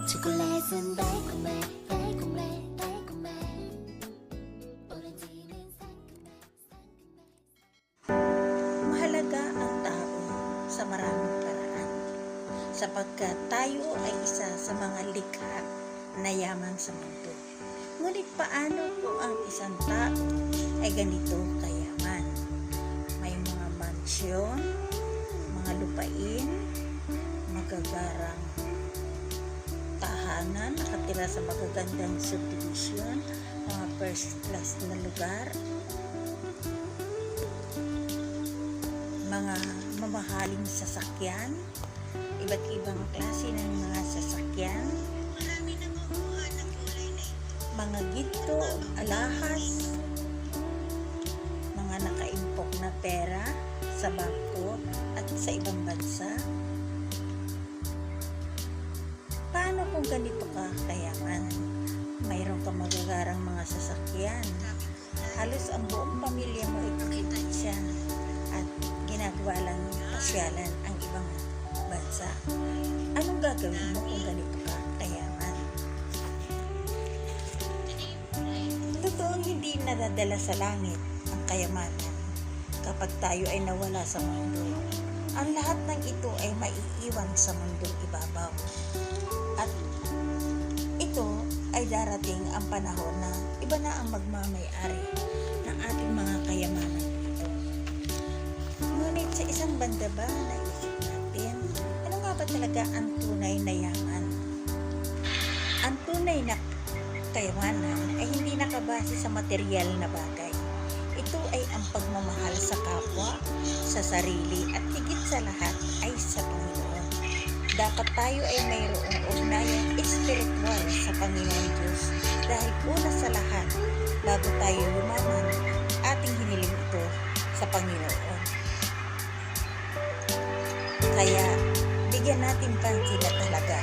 초콜릿은 달콤해 달콤해 달콤해 오렌지는 상큼해 상큼해. Mahalaga ang tao sa maraming paraan sapagkat tayo ay isa sa mga likha na yaman sa mundo. Ngunit paano kung ang isang tao ay ganito kayaman? May mga mansyon, mga lupain, magagarang tahanan, nakatira sa magagandang subdivision, mga first class na lugar, mga mamahaling sasakyan, iba't ibang klase ng mga sasakyan, mga ginto, alahas, mga nakaimpok na pera sa bangko at sa ibang bansa. Paano kung ganito ka kayaman? Mayroon kang magagarang mga sasakyan. Halos ang buong pamilya mo ay kumikita at ginagawa lang pasyalan ang ibang bansa. Anong gagawin mo kung ganito ka kayaman? Totoong hindi nadadala sa langit ang kayamanan kapag tayo ay nawala sa mundo. Ang lahat ng ito ay maiiwan sa mundong ibabaw. At ito ay darating ang panahon na iba na ang magmamay-ari ng ating mga kayamanan ito. Ngunit sa isang banda ba, naisip natin, ano nga ba talaga ang tunay na yaman? Ang tunay na kayamanan ay hindi nakabase sa material na bagay. Ito ay ang pagmamahal sa kapwa, sa sarili at higit sa lahat ay sa Panginoon. Dapat tayo ay mayroong ugnayang espiritual sa Panginoon Diyos dahil una sa lahat, bago tayo yumaman, ating hiniling ito sa Panginoon. Kaya, bigyan natin pansin na talaga